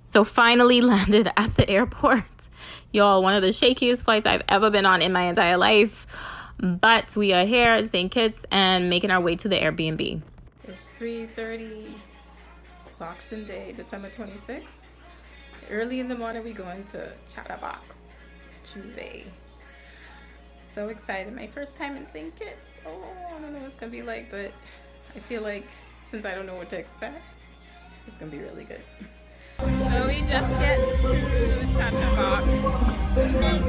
So finally landed at the airport. Y'all, one of the shakiest flights I've ever been on in my entire life. But we are here in St. Kitts and making our way to the Airbnb. It's 3:30 Boxing Day, December 26th. Early in the morning, we going to ChattaBox J'ouvert. So excited. My first time in St. Kitts. Oh, I don't know what it's going to be like, but I feel like since I don't know what to expect, it's going to be really good. So we just get to ChattaBox. Come on.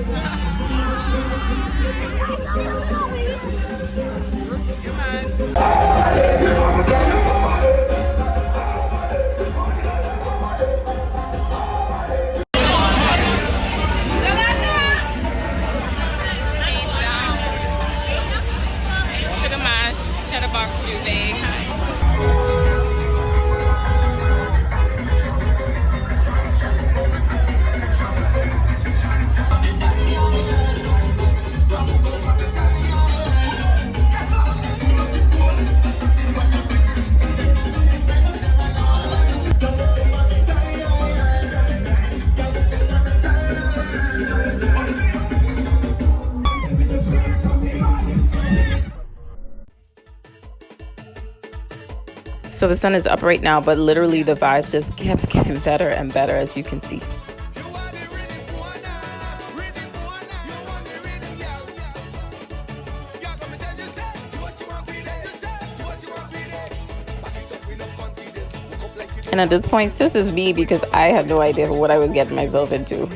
Sugar mash, ChattaBox J'ouvert. So the sun is up right now, but literally the vibes just kept getting better and better, as you can see. And at this point, this is me because I had no idea what I was getting myself into.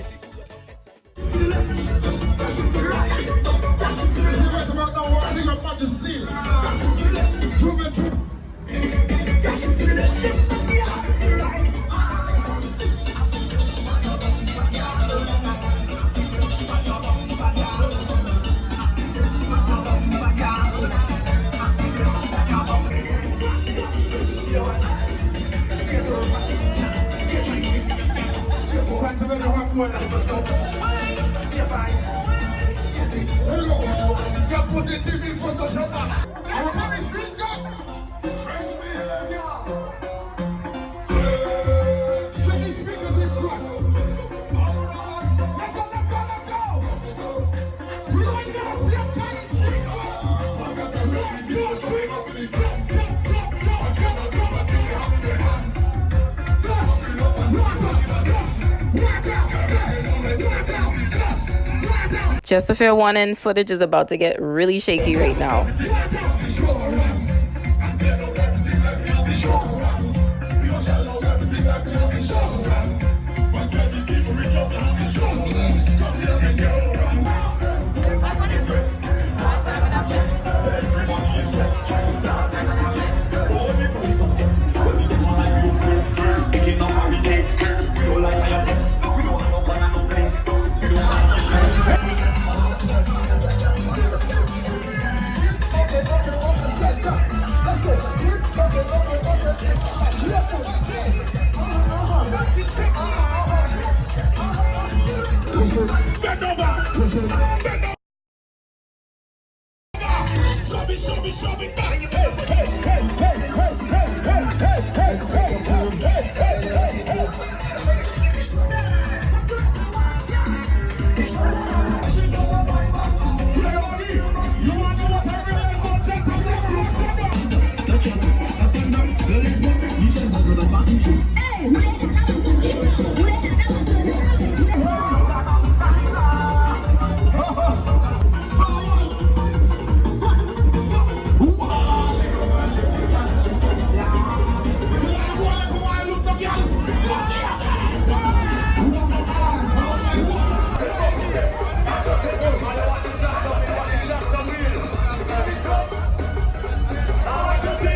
Just a fair warning, footage is about to get really shaky right now.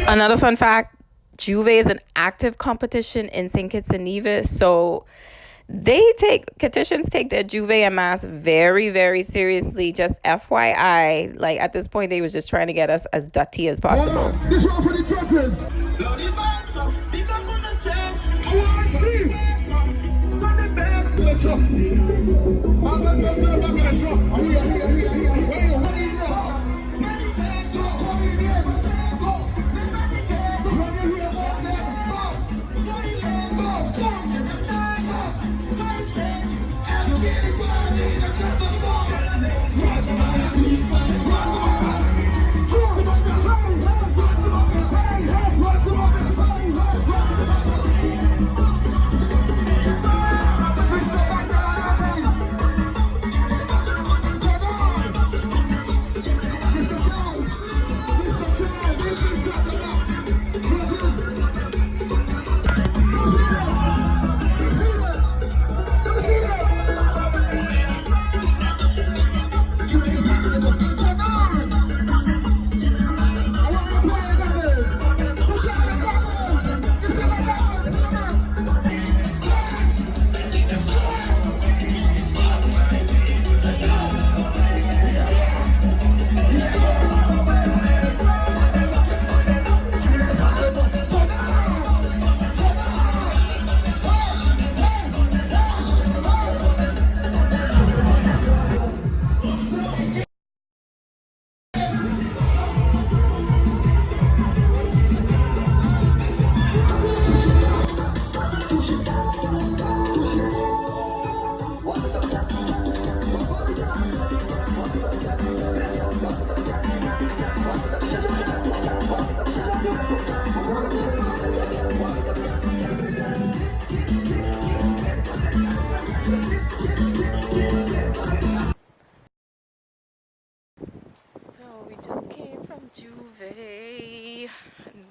Another fun fact, J'ouvert is an active competition in St. Kitts and Nevis, so Kittitians take their J'ouvert and mass very, very seriously. Just FYI, like at this point, they was just trying to get us as dirty as possible. This one for the judges.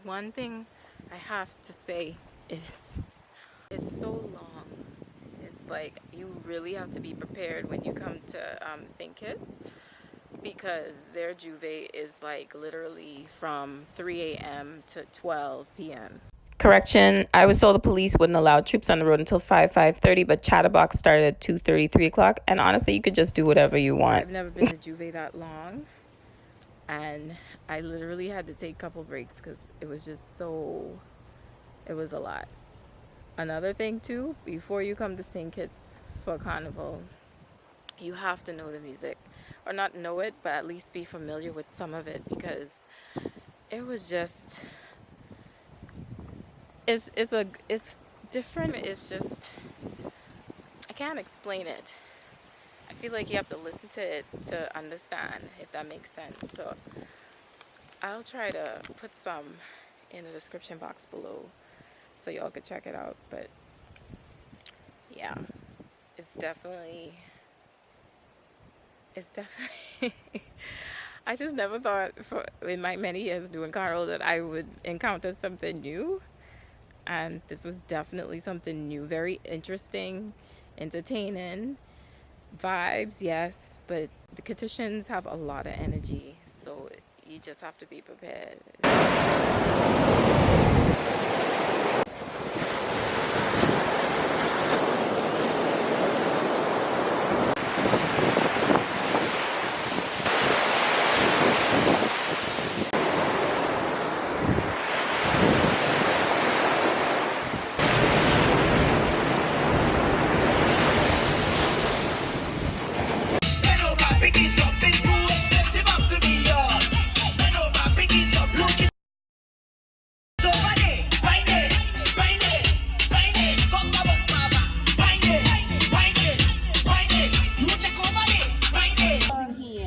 one thing I have to say is it's so long. It's like you really have to be prepared when you come to St. Kitts, because their J'ouvert is like literally from 3 a.m. to 12 p.m. Correction, I was told the police wouldn't allow troops on the road until 5:30, but ChattaBox started at 2:30, 3 o'clock, and honestly, you could just do whatever you want. I've never been to J'ouvert that long, and I literally had to take a couple breaks because it was just so, it was a lot. Another thing too, before you come to St. Kitts for Carnival, you have to know the music, or not know it, but at least be familiar with some of it, because it was just, it's different. It's just, I can't explain it. I feel like you have to listen to it to understand, if that makes sense. So I'll try to put some in the description box below so y'all could check it out. But yeah, it's definitely I just never thought in my many years doing Carnival that I would encounter something new, and this was definitely something new. Very interesting, entertaining, vibes, yes, but the Kittians have a lot of energy, so you just have to be prepared.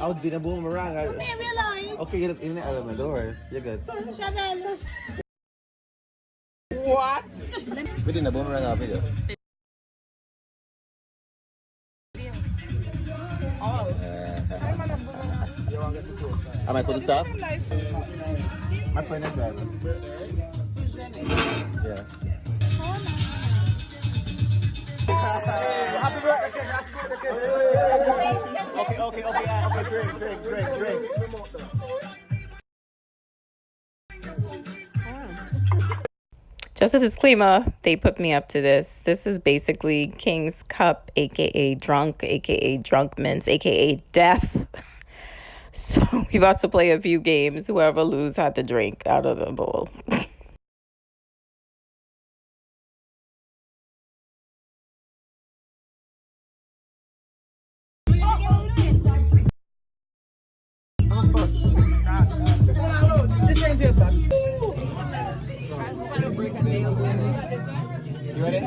I'll be the boomerang. Okay, you're in the element. Don't worry. You're good. What? We did the boomerang our video. I might put the stuff. My friend is driving. Yeah. Happy birthday. Okay, drink. Just a disclaimer, they put me up to this. This is basically King's Cup, aka drunk, aka drunk mints, aka death. So we about to play a few games. Whoever loses had to drink out of the bowl. You ready?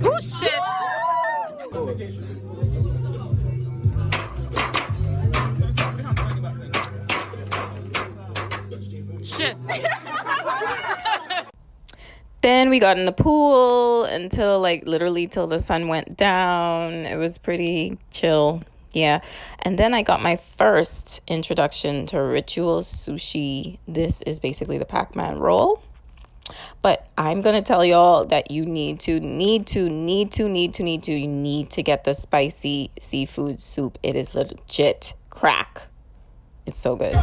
Oh shit! Shit. Then we got in the pool until literally till the sun went down. It was pretty chill. Yeah. And then I got my first introduction to ritual sushi. This is basically the Pac-Man roll. But I'm going to tell y'all that you need to get the spicy seafood soup. It is legit crack. It's so good.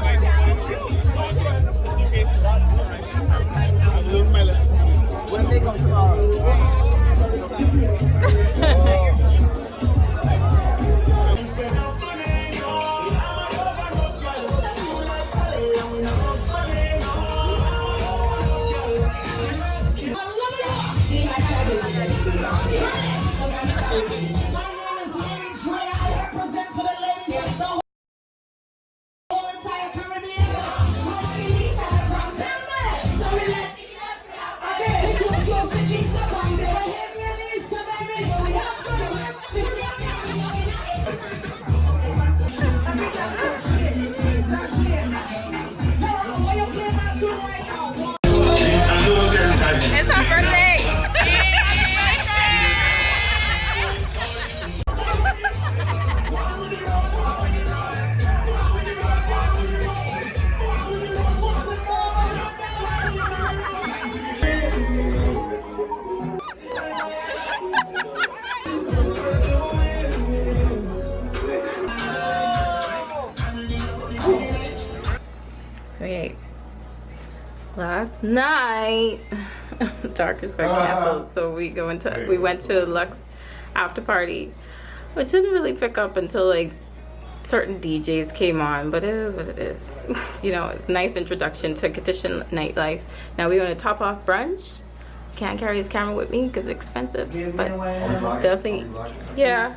When they come tomorrow. It's our birthday! night, Darkest got canceled, so we went to Luxe after party, which didn't really pick up until like certain DJs came on, but it is what it is. You know, it's a nice introduction to Kittian nightlife. Now we're going to top off brunch. Can't carry his camera with me because it's expensive, but definitely, yeah.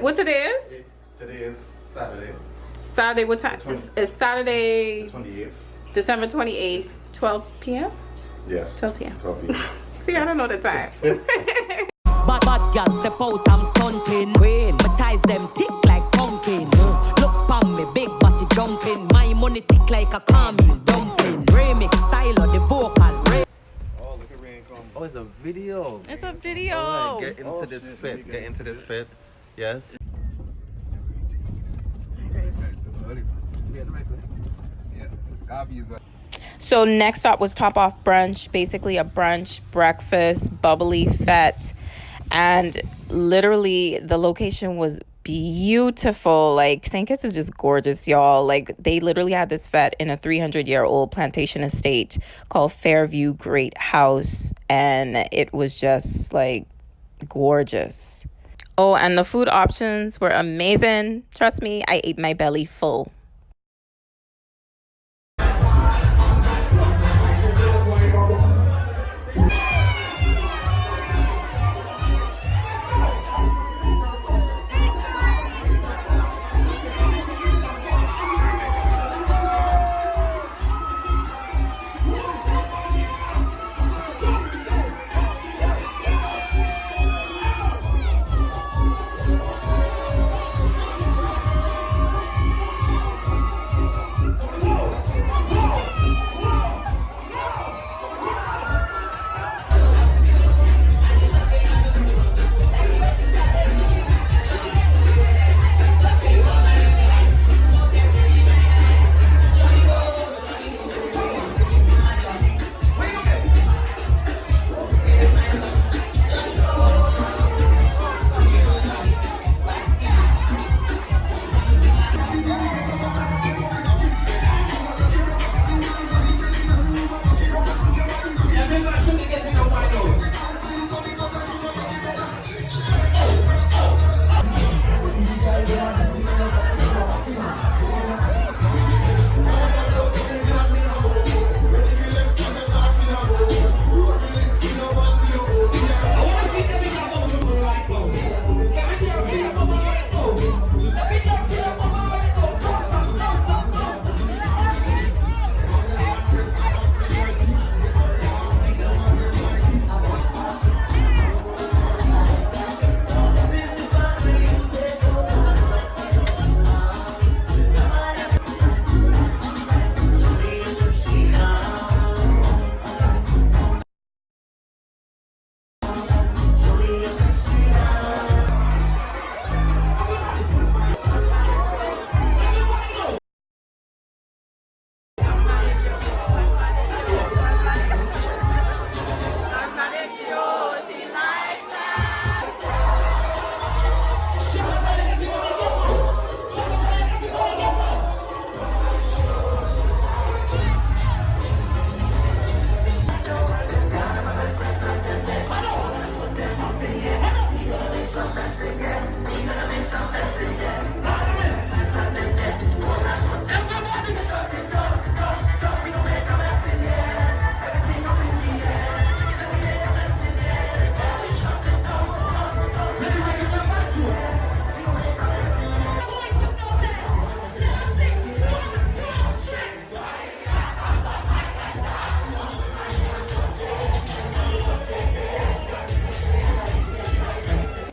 What today is? Today is Saturday. Saturday, what time? It's Saturday, 28th. December 28th, 12 p.m.? Yes. 12 p.m. 12 p.m. See, I don't know the time. Bad girl step out, I'm stunting. Queen, my ties them tick like pumpkin. Look pon me, big body jumping. My money tick like a caramel dumpling. Remix style of the vocal. Oh, look at rain come. Oh, it's a video. It's a video. All right, get into this fit. Get into this fit. Yes. So next stop was Top Off Brunch, basically a brunch, breakfast, bubbly fete. And literally the location was beautiful. Like St. Kitts is just gorgeous, y'all. Like they literally had this fete in a 300-year-old plantation estate called Fairview Great House. And it was just like gorgeous. Oh, and the food options were amazing. Trust me, I ate my belly full.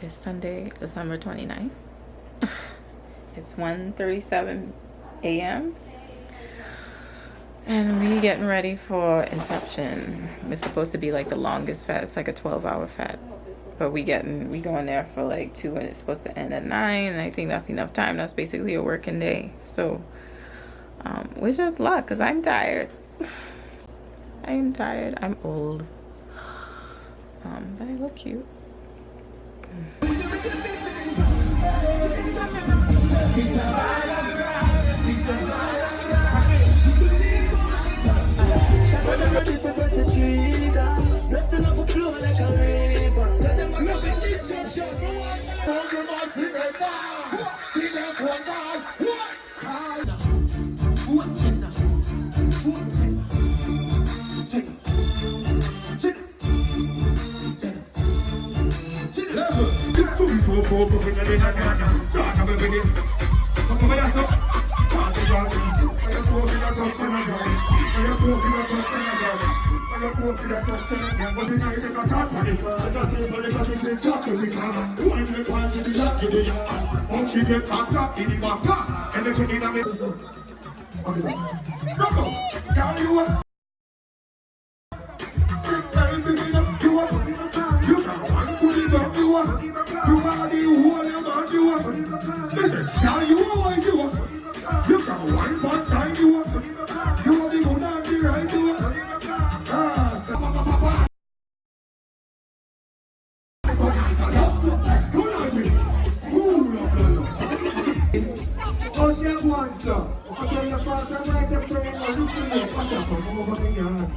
Sunday, December 29th. It's 1:37 a.m. and we getting ready for Inception. It's supposed to be like the longest fete. It's like a 12-hour fete, but we going there for like 2 and it's supposed to end at 9, and I think that's enough time. That's basically a working day. So wish us luck, because I'm tired. I am tired. I'm old, but I look cute.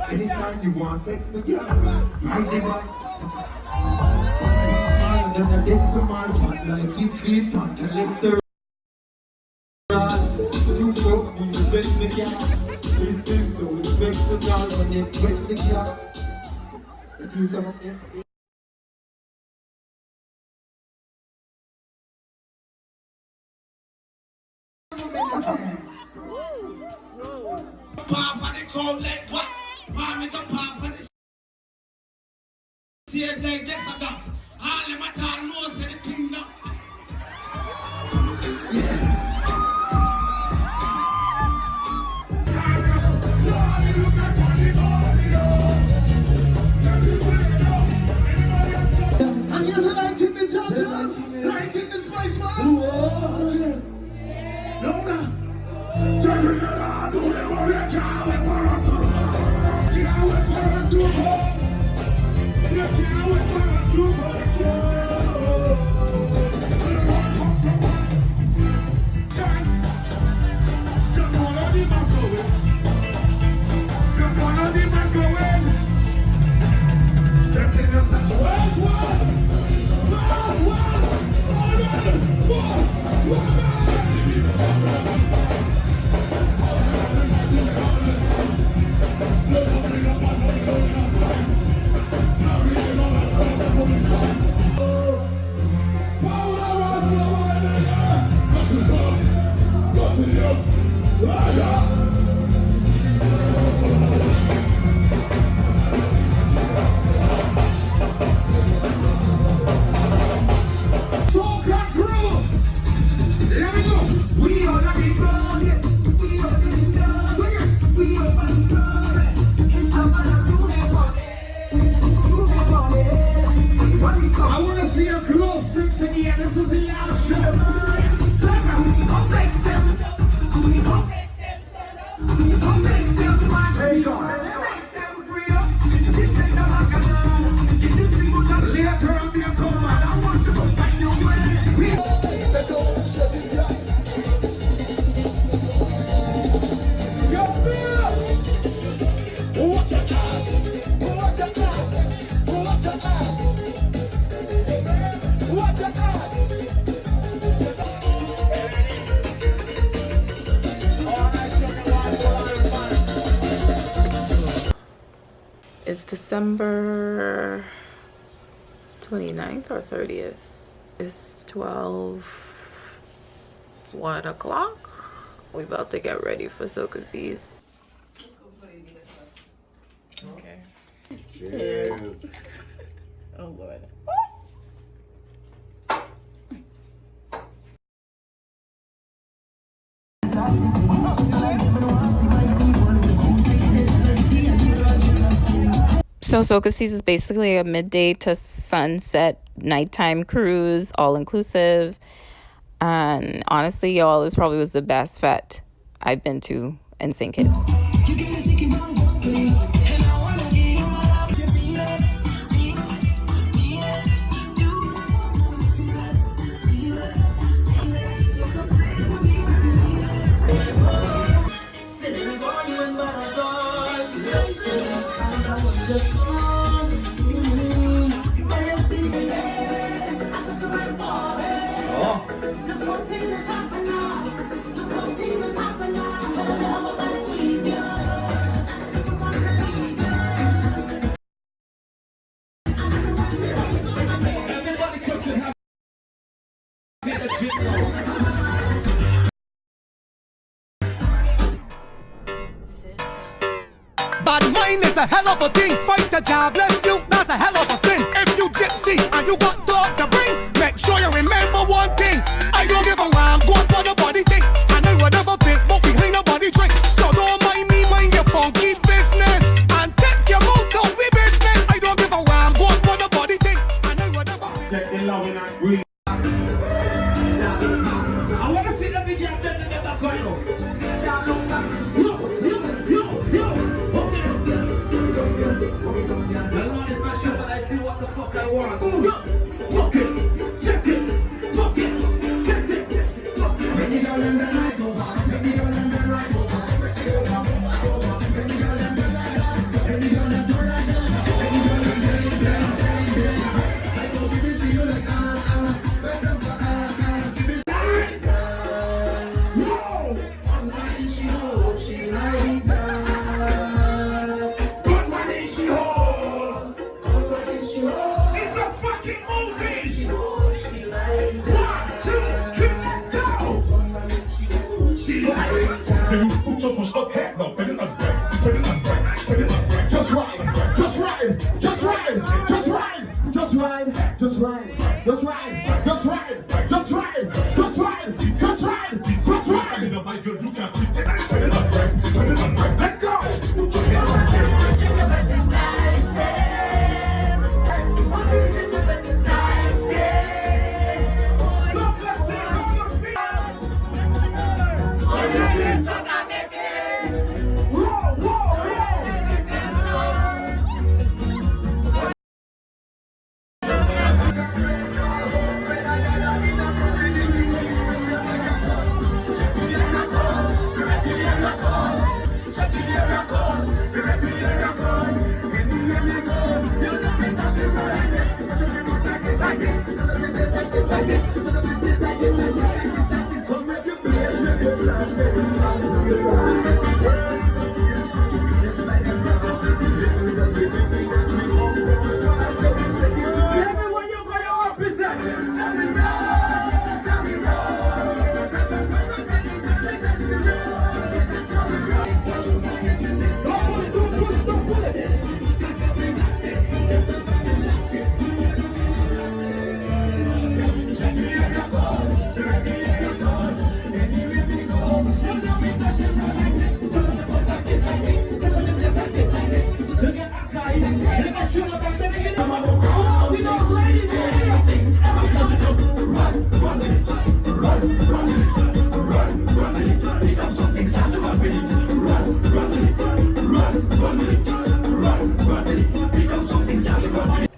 Anytime you want sex, me girl, ride the bike. Smaller than a decimal, fat like it feet, pant and Lester. You broke me, you bet me girl. This is so infectional when it wet me girl. If you say it. Path for the cold like what? Palm is a path for the seas like this and that. All of my tar knows anything now. And you like in the junction, like in the spice man. No, no. Check it out, do it for your child and for us. Yeah, we're for us to go. Yeah, we're for us to go. Just follow the man going. Just follow the man going. That's it, that's it. Soca crew, let me go. We are the people, we are the people. Sing it. We are the people. It's time to do it. I want to see a close six again. This is the last show. Come make them. Come make them. Come make them. Make them free up. Later on, they'll come out. I want you to find your way. Shut this guy. Yo, Bill! Watch your ass! Watch your ass! Watch your ass! Watch your ass! It's December 29th or 30th. It's 1 o'clock. We about to get ready for Soca Seas. Okay. Cheers. Oh Lord. So Soca Seas is basically a midday to sunset nighttime cruise, all inclusive. And honestly, y'all, this probably was the best fete I've been to in St. Kitts. bad mind is a hell of a thing. Fight a job, bless you, that's a hell of a sin. If you gypsy and you got thought to bring, make sure you remember one thing. I don't give a damn, go up on the body thing. And I would never pick, but behind nobody drink. So don't mind me, mind your funky business. And take your mouth out with business. I don't give a damn, go up on the body thing. And I would never pick. Check the love in that green. I want to see the video of them together going on. Yo. Okay. The Lord is my shepherd, I see what the fuck I want. Yo. Okay. Set it. Okay. Set it. When you go in the night over. When you go in the night over. When you go in the night over. When you go in the night over. When you go in the night over. I go give it to you like Let's go!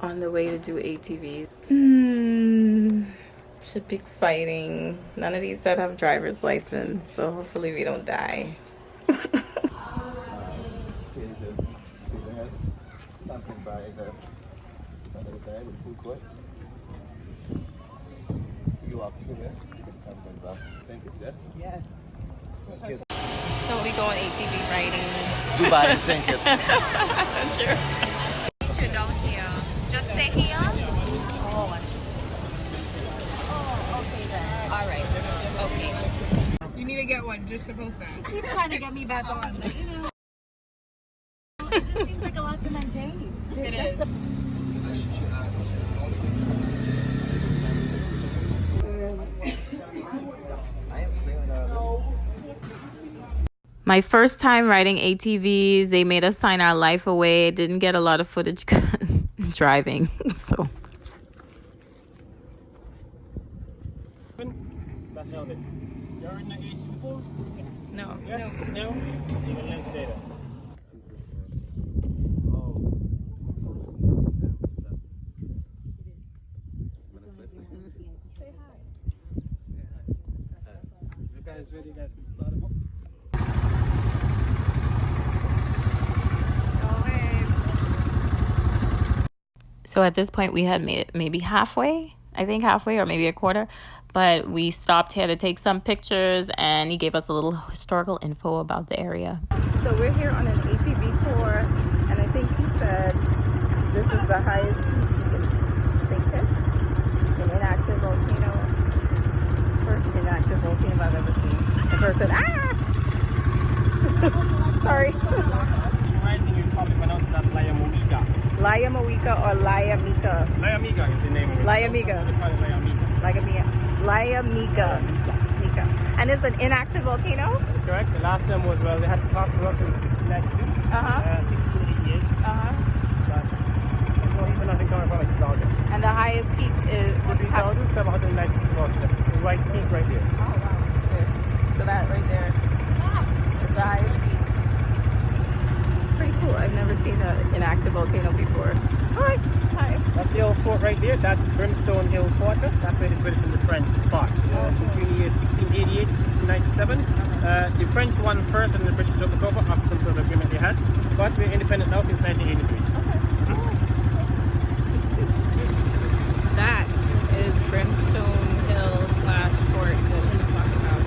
On the way to do ATVs. Should be exciting. None of these that have driver's license, so hopefully we don't die. Yes. Don't we go on ATV riding? Dubai and St. Kitts. Sure. You down here. Just stay here. Oh, okay then. All right. Okay. You need to get one just to post that. She keeps trying to get me back on, but you know, it just seems like a lot to maintain. It is. My first time riding ATVs, they made us sign our life away. Didn't get a lot of footage driving, so. That's Melvin. You ever ridden an AC before? No. Yes? No? You're gonna learn today then. You guys ready? You guys can start them up. So at this point we had made it maybe halfway, I think halfway or maybe a quarter, but we stopped here to take some pictures and he gave us a little historical info about the area. So we're here on an ATV tour, and I think he said this is the highest peak in St. Kitts, an inactive volcano. First inactive volcano I've ever seen. The person, ah! Sorry. You're riding Amiga. They call it Amiga. Amiga. And it's an inactive volcano? That's correct. The last time was, well, they had to pass the rock in 1692, 1688. But there's not even nothing coming from it, it's all good. And the highest peak is 3,790 feet. The white peak right there. Oh, wow. Good. So that right there is the highest peak. It's pretty cool. I've never seen an inactive volcano before. All right. Hi. That's the old fort right there. That's Brimstone Hill Fortress. That's where the British and the French fought. Between the years 1688 to 1697. The French won first and the British took over after some sort of agreement they had. But we're independent now since 1983. That is Brimstone Hill / Fort that he was talking about.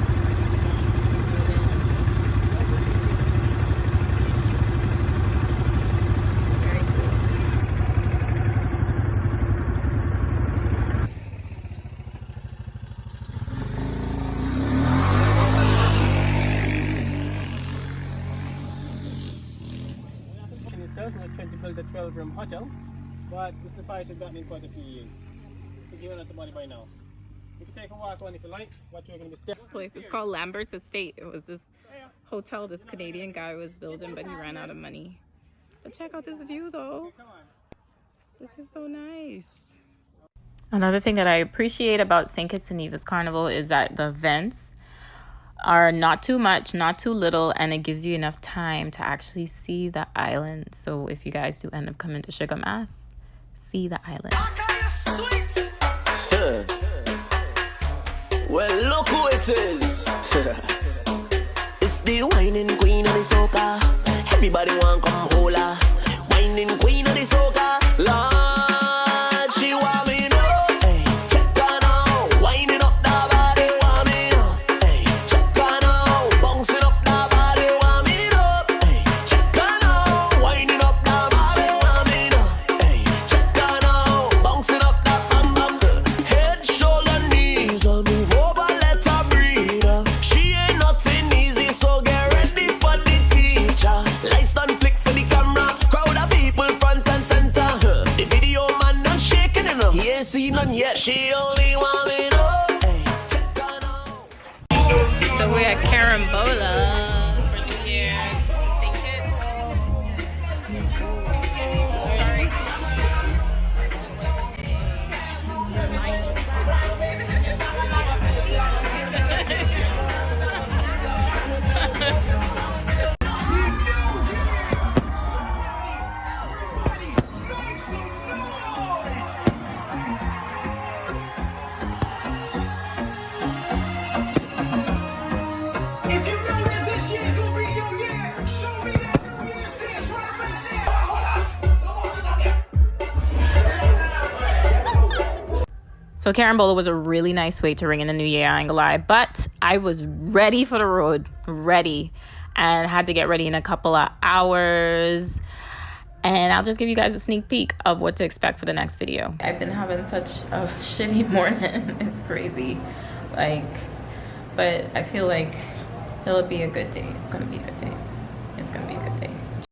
Very cool. In itself, we're trying to build a 12-room hotel, but the suffice has gotten in quite a few years. So giving out the money by now. You can take a walk on if you like. What you're going to be This place is called Lambert's Estate. It was this hotel this Canadian guy was building, but he ran out of money. But check out this view though. This is so nice. Another thing that I appreciate about St. Kitts and Nevis Carnival is that the events are not too much, not too little, and it gives you enough time to actually see the island. So if you guys do end up coming to Sugar Mass, see the island. Well, look who it is. It's the whining queen of the soca. Everybody want come hold her. Whining queen of the soca. Lord, she want me know. Hey, check her now. Whining up the body, want me know. Hey, check her now. Bouncing up the body, want me know. Hey, check her now. Whining up the body, want me know. Hey, check her now. Bouncing up the bam bam. Head, shoulder, knees. Move over, let her breathe. She ain't nothing easy, so get ready for the teacher. Lights done flick for the camera. Crowd of people front and center. The video man not shaking enough. He ain't seen none yet. She only want me know. Hey, check her now. So we're at Carambola for New Year's. St. Kitts. Sorry. If you know that this year's gonna be your year, show me that New Year's dance right there. So Carambola was a really nice way to ring in the new year, I ain't gonna lie. But I was ready for the road, and had to get ready in a couple of hours. And I'll just give you guys a sneak peek of what to expect for the next video. I've been having such a shitty morning. It's crazy. But I feel like it'll be a good day. It's gonna be a good day. It's gonna be a good day.